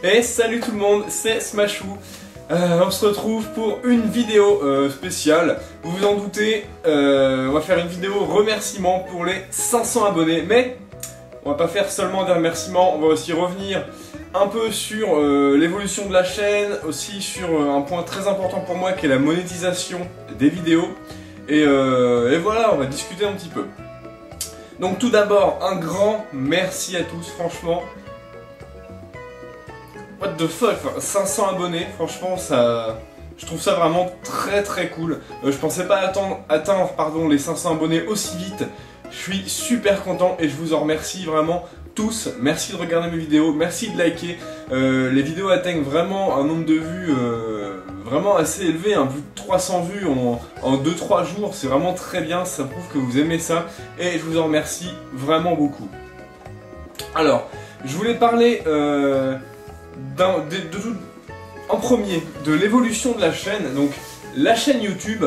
Et salut tout le monde, c'est Smashou. On se retrouve pour une vidéo spéciale. Vous vous en doutez, on va faire une vidéo remerciement pour les 500 abonnés. Mais on va pas faire seulement des remerciements, on va aussi revenir un peu sur l'évolution de la chaîne, aussi sur un point très important pour moi qui est la monétisation des vidéos. Et voilà, on va discuter un petit peu. Donc tout d'abord, un grand merci à tous, franchement. What the fuck, 500 abonnés, franchement, ça, je trouve ça vraiment très cool. Je pensais pas atteindre les 500 abonnés aussi vite. Je suis super content et je vous en remercie vraiment tous. Merci de regarder mes vidéos, merci de liker. Les vidéos atteignent vraiment un nombre de vues vraiment assez élevé, plus de 300 vues en 2-3 jours, c'est vraiment très bien, ça prouve que vous aimez ça et je vous en remercie vraiment beaucoup. Alors, je voulais parler en premier de l'évolution de la chaîne. Donc la chaîne YouTube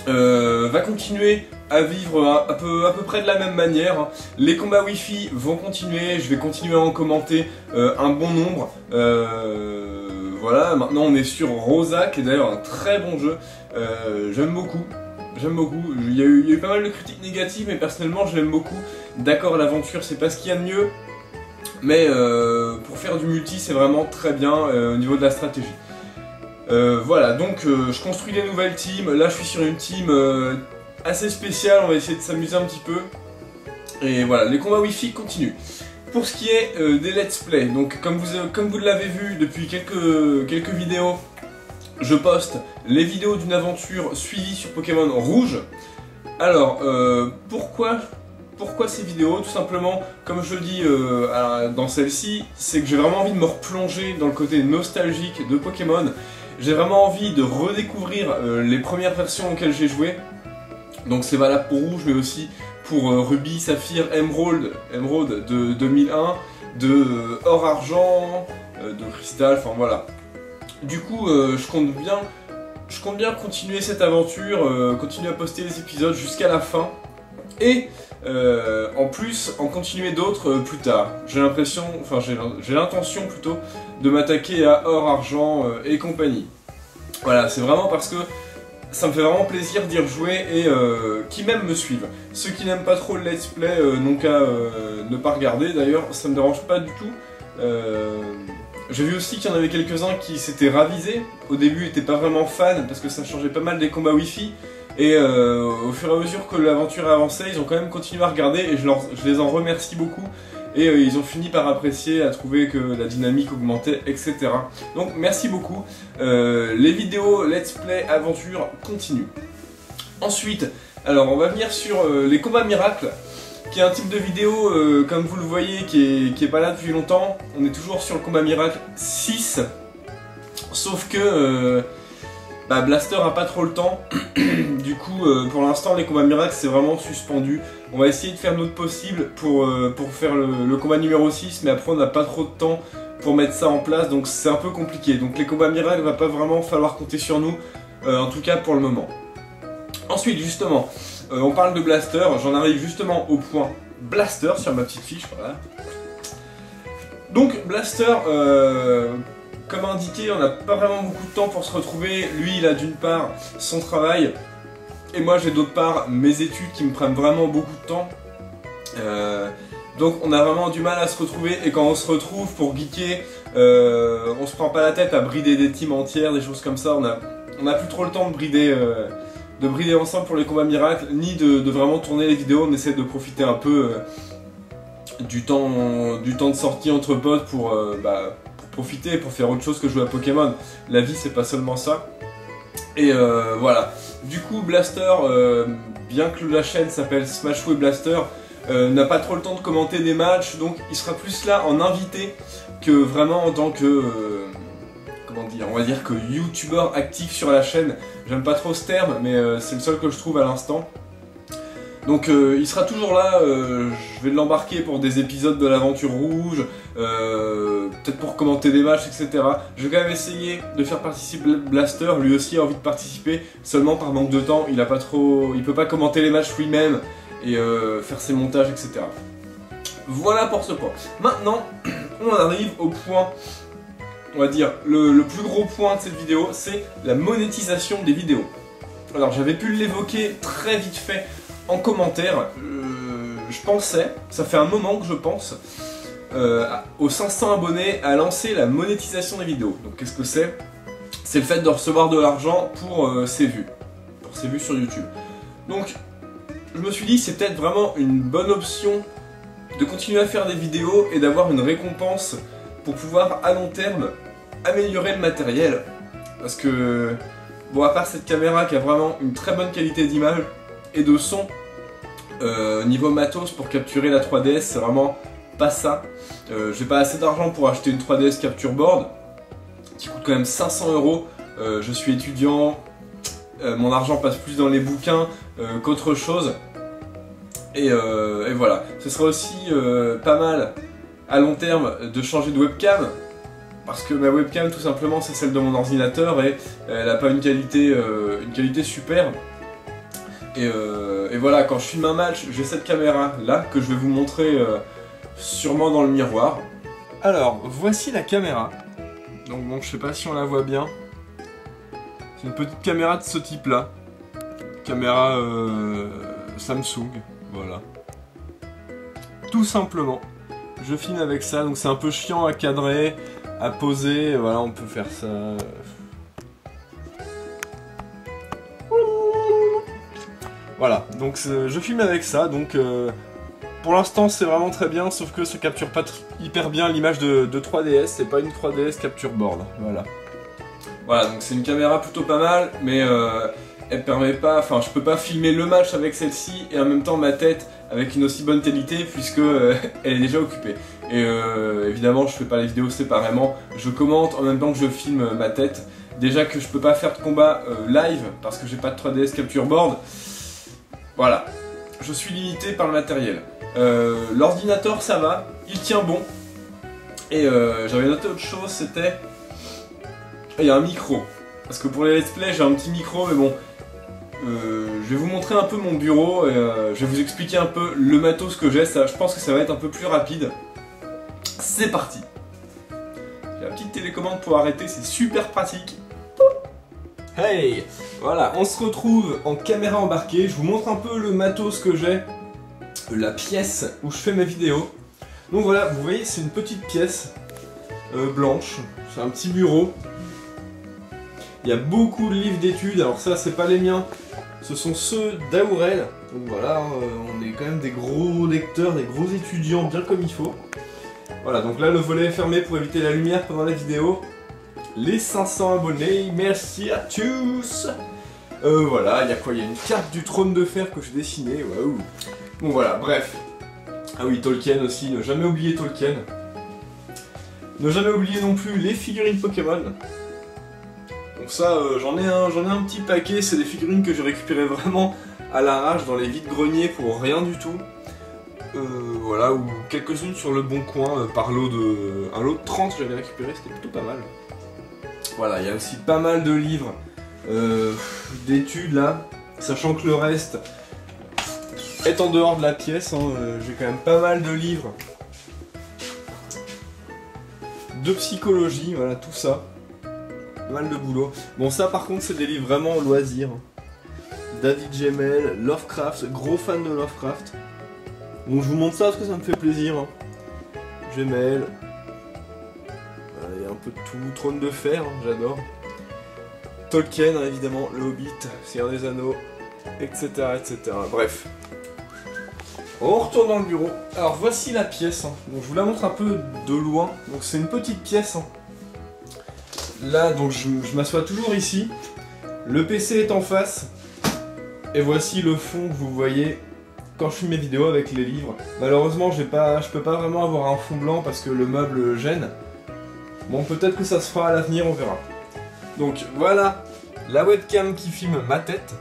va continuer à vivre à peu près de la même manière. Les combats Wi-Fi vont continuer, je vais continuer à en commenter un bon nombre. Voilà, maintenant on est sur Rosa, qui est d'ailleurs un très bon jeu. J'aime beaucoup. Il y a eu pas mal de critiques négatives, mais personnellement je l'aime beaucoup. D'accord, l'aventure c'est pas ce qu'il y a de mieux, mais pour faire du multi c'est vraiment très bien au niveau de la stratégie. Voilà, donc je construis des nouvelles teams. Là je suis sur une team assez spéciale, on va essayer de s'amuser un petit peu. Et voilà, les combats Wi-Fi continuent. Pour ce qui est des let's play, donc comme vous l'avez vu depuis quelques vidéos, je poste les vidéos d'une aventure suivie sur Pokémon Rouge. Alors, pourquoi ces vidéos? Tout simplement, comme je le dis dans celle-ci, c'est que j'ai vraiment envie de me replonger dans le côté nostalgique de Pokémon. J'ai vraiment envie de redécouvrir les premières versions auxquelles j'ai joué. Donc c'est valable pour Rouge, mais aussi pour Ruby, Saphir, Emerald de 2001, de Or Argent, de Cristal, enfin voilà. Du coup, je compte bien continuer cette aventure, continuer à poster les épisodes jusqu'à la fin. Et en plus, en continuer d'autres plus tard. J'ai l'intention plutôt de m'attaquer à Or, Argent et compagnie. Voilà, c'est vraiment parce que ça me fait vraiment plaisir d'y rejouer et qui même me suivent. Ceux qui n'aiment pas trop le let's play n'ont qu'à ne pas regarder, d'ailleurs ça me dérange pas du tout. J'ai vu aussi qu'il y en avait quelques-uns qui s'étaient ravisés. Au début ils n'étaient pas vraiment fans parce que ça changeait pas mal des combats Wi-Fi. Et au fur et à mesure que l'aventure avançait, ils ont quand même continué à regarder et je les en remercie beaucoup. Et ils ont fini par apprécier, à trouver que la dynamique augmentait, etc. Donc merci beaucoup. Les vidéos let's play aventure continuent. Ensuite, alors on va venir sur les combats miracles, qui est un type de vidéo, comme vous le voyez, qui est pas là depuis longtemps. On est toujours sur le combat miracle 6, sauf que Blaster a pas trop le temps. Du coup, pour l'instant, les combats miracles c'est vraiment suspendu. On va essayer de faire notre possible pour faire le combat numéro 6, mais après on n'a pas trop de temps pour mettre ça en place, donc c'est un peu compliqué. Donc les combats miracles, va pas vraiment falloir compter sur nous, en tout cas pour le moment. Ensuite, justement, on parle de Blaster, j'en arrive justement au point Blaster sur ma petite fiche, voilà. Donc Blaster, comme indiqué, on n'a pas vraiment beaucoup de temps pour se retrouver. Lui, il a d'une part son travail, et moi j'ai d'autre part mes études qui me prennent vraiment beaucoup de temps. Donc on a vraiment du mal à se retrouver, et quand on se retrouve pour geeker, on se prend pas la tête à brider des teams entières, des choses comme ça. On a plus trop le temps de brider ensemble pour les combats miracles, ni de vraiment tourner les vidéos. On essaie de profiter un peu du temps de sortie entre potes pour profiter, pour faire autre chose que jouer à Pokémon. La vie c'est pas seulement ça. Et voilà. Du coup Blaster, bien que la chaîne s'appelle Smashou et Blaster, n'a pas trop le temps de commenter des matchs, donc il sera plus là en invité que vraiment en tant que comment dire, on va dire que youtubeur actif sur la chaîne. J'aime pas trop ce terme, mais c'est le seul que je trouve à l'instant. Donc il sera toujours là, je vais l'embarquer pour des épisodes de l'aventure rouge, peut-être pour commenter des matchs, etc. Je vais quand même essayer de faire participer Blaster, lui aussi a envie de participer, seulement par manque de temps, il peut pas commenter les matchs lui-même et faire ses montages, etc. Voilà pour ce point. Maintenant, on arrive au point on va dire, le plus gros point de cette vidéo, c'est la monétisation des vidéos. Alors j'avais pu l'évoquer très vite fait en commentaire, je pensais, ça fait un moment que je pense, aux 500 abonnés à lancer la monétisation des vidéos. Donc qu'est-ce que c'est? C'est le fait de recevoir de l'argent pour ses vues sur YouTube. Donc je me suis dit c'est peut-être vraiment une bonne option de continuer à faire des vidéos et d'avoir une récompense pour pouvoir à long terme améliorer le matériel. Parce que, bon, à part cette caméra qui a vraiment une très bonne qualité d'image et de son, niveau matos pour capturer la 3DS, c'est vraiment pas ça. J'ai pas assez d'argent pour acheter une 3DS Capture Board qui coûte quand même 500 €. Je suis étudiant, mon argent passe plus dans les bouquins qu'autre chose. Et voilà, ce serait aussi pas mal à long terme de changer de webcam, parce que ma webcam tout simplement c'est celle de mon ordinateur et elle n'a pas une qualité super. Et voilà, quand je filme un match, j'ai cette caméra là que je vais vous montrer sûrement dans le miroir. Alors voici la caméra. Donc bon, je sais pas si on la voit bien. C'est une petite caméra de ce type là. Caméra Samsung, voilà. Tout simplement. Je filme avec ça, donc c'est un peu chiant à cadrer, à poser, voilà, on peut faire ça. Voilà, donc je filme avec ça, donc pour l'instant c'est vraiment très bien, sauf que ça capture pas hyper bien l'image de 3DS, c'est pas une 3DS Capture Board, voilà. Voilà, donc c'est une caméra plutôt pas mal, mais elle permet pas, enfin je peux pas filmer le match avec celle-ci et en même temps ma tête avec une aussi bonne qualité puisque elle est déjà occupée. Et évidemment je fais pas les vidéos séparément, je commente en même temps que je filme ma tête. Déjà que je peux pas faire de combat live parce que j'ai pas de 3DS Capture Board. Voilà, je suis limité par le matériel. L'ordinateur ça va, il tient bon. Et j'avais noté autre chose, c'était... Il y a un micro. Parce que pour les let's play j'ai un petit micro mais bon... je vais vous montrer un peu mon bureau et je vais vous expliquer un peu le matos que j'ai, je pense que ça va être un peu plus rapide. C'est parti. J'ai la petite télécommande pour arrêter, c'est super pratique. Hey, voilà, on se retrouve en caméra embarquée, je vous montre un peu le matos que j'ai, la pièce où je fais mes vidéos. Donc voilà, vous voyez c'est une petite pièce blanche, c'est un petit bureau. Il y a beaucoup de livres d'études, alors ça c'est pas les miens, ce sont ceux d'Aurel. Donc voilà, on est quand même des gros lecteurs, des gros étudiants bien comme il faut. Voilà, donc là le volet est fermé pour éviter la lumière pendant la vidéo. Les 500 abonnés, merci à tous. Voilà, il y a quoi? Il y a une carte du trône de fer que j'ai dessinée, waouh. Bon voilà, bref. Ah oui, Tolkien aussi, ne jamais oublier Tolkien. Ne jamais oublier non plus les figurines Pokémon. Donc ça, j'en ai un petit paquet, c'est des figurines que j'ai récupérées vraiment à l'arrache dans les vides-greniers pour rien du tout. Voilà, ou quelques-unes sur le bon coin par lot de... Un lot de 30 j'avais récupéré, c'était plutôt pas mal. Voilà, il y a aussi pas mal de livres d'études là, sachant que le reste est en dehors de la pièce, hein, j'ai quand même pas mal de livres de psychologie, voilà, tout ça. Pas mal de boulot. Bon, ça par contre, c'est des livres vraiment au loisir. David Gemmell, Lovecraft, gros fan de Lovecraft. Donc je vous montre ça parce que ça me fait plaisir. Hein. Gemmell. Voilà, il y a un peu de tout. Trône de fer, hein, j'adore. Tolkien, hein, évidemment. Le Hobbit, Seigneur des Anneaux, etc., etc. Bref. On retourne dans le bureau. Alors voici la pièce. Hein. Donc, je vous la montre un peu de loin. Donc c'est une petite pièce. Hein. Là, donc je m'assois toujours ici. Le PC est en face. Et voici le fond que vous voyez quand je filme mes vidéos avec les livres. Malheureusement, je peux pas vraiment avoir un fond blanc parce que le meuble gêne. Bon, peut-être que ça se fera à l'avenir, on verra. Donc voilà la webcam qui filme ma tête.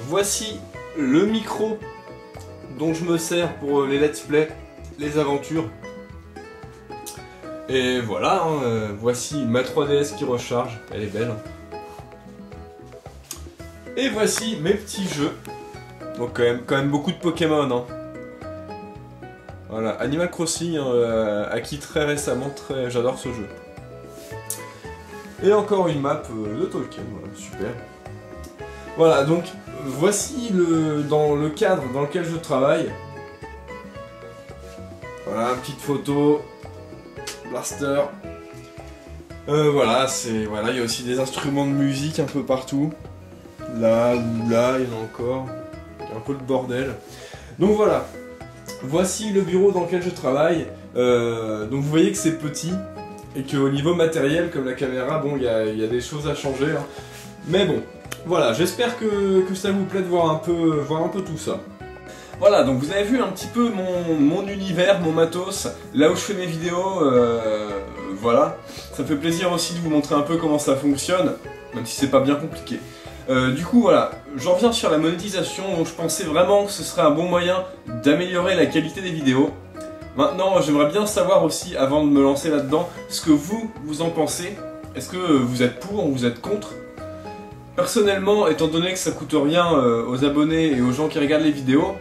Voici le micro dont je me sers pour les let's play, les aventures. Et voilà, hein, voici ma 3DS qui recharge, elle est belle. Et voici mes petits jeux. Donc quand même beaucoup de Pokémon. Hein. Voilà, Animal Crossing, acquis très récemment, j'adore ce jeu. Et encore une map de Tolkien, voilà, super. Voilà, donc voici dans le cadre dans lequel je travaille. Voilà, petite photo, blaster. Voilà, voilà, il y a aussi des instruments de musique un peu partout. Là, il y en a encore. Il y a un peu le bordel. Donc voilà, voici le bureau dans lequel je travaille. Donc vous voyez que c'est petit et qu'au niveau matériel, comme la caméra, bon, il y a des choses à changer. Hein. Mais bon, voilà, j'espère que ça vous plaît de voir un peu tout ça. Voilà, donc vous avez vu un petit peu mon univers, mon matos, là où je fais mes vidéos, voilà. Ça me fait plaisir aussi de vous montrer un peu comment ça fonctionne, même si c'est pas bien compliqué. Du coup, voilà, j'en reviens sur la monétisation, donc je pensais vraiment que ce serait un bon moyen d'améliorer la qualité des vidéos. Maintenant, j'aimerais bien savoir aussi, avant de me lancer là-dedans, ce que vous en pensez. Est-ce que vous êtes pour ou vous êtes contre? Personnellement, étant donné que ça coûte rien aux abonnés et aux gens qui regardent les vidéos,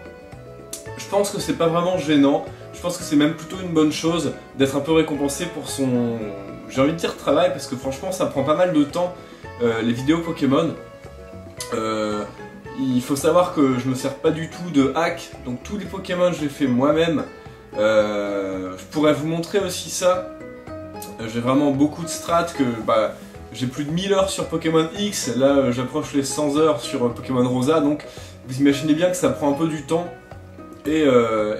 je pense que c'est pas vraiment gênant. Je pense que c'est même plutôt une bonne chose d'être un peu récompensé pour son, j'ai envie de dire, travail, parce que franchement ça prend pas mal de temps, les vidéos Pokémon. Il faut savoir que je me sers pas du tout de hack, donc tous les Pokémon je les fais moi-même. Je pourrais vous montrer aussi ça. J'ai vraiment beaucoup de strats, que j'ai plus de 1000 heures sur Pokémon X, là j'approche les 100 heures sur Pokémon Rosa, donc vous imaginez bien que ça prend un peu du temps. Et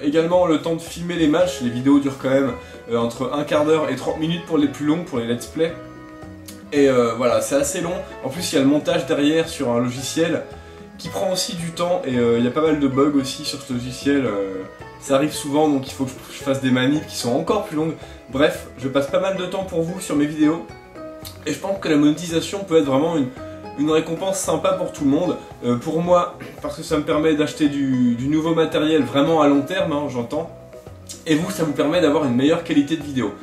également le temps de filmer les matchs, les vidéos durent quand même entre un quart d'heure et 30 minutes pour les plus longues, pour les let's play. Et voilà, c'est assez long. En plus il y a le montage derrière sur un logiciel qui prend aussi du temps, et il y a pas mal de bugs aussi sur ce logiciel. Ça arrive souvent, donc il faut que je fasse des manips qui sont encore plus longues. Bref, je passe pas mal de temps pour vous sur mes vidéos. Et je pense que la monétisation peut être vraiment une récompense sympa pour tout le monde. Pour moi, parce que ça me permet d'acheter du nouveau matériel vraiment à long terme, hein, j'entends. Et vous, ça vous permet d'avoir une meilleure qualité de vidéo.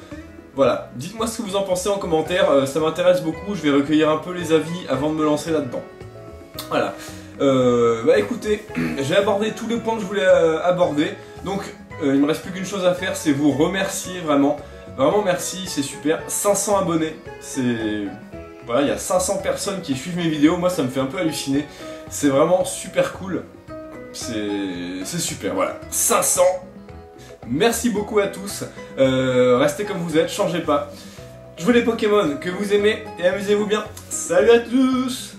Voilà, dites-moi ce que vous en pensez en commentaire, ça m'intéresse beaucoup, je vais recueillir un peu les avis avant de me lancer là-dedans. Voilà. Écoutez, j'ai abordé tous les points que je voulais aborder, donc il me reste plus qu'une chose à faire, c'est vous remercier vraiment. Vraiment merci, c'est super. 500 abonnés, c'est... Voilà, il y a 500 personnes qui suivent mes vidéos, moi ça me fait un peu halluciner. C'est vraiment super cool. C'est super, voilà. 500. Merci beaucoup à tous. Restez comme vous êtes, changez pas. Jouez les Pokémon que vous aimez et amusez-vous bien. Salut à tous!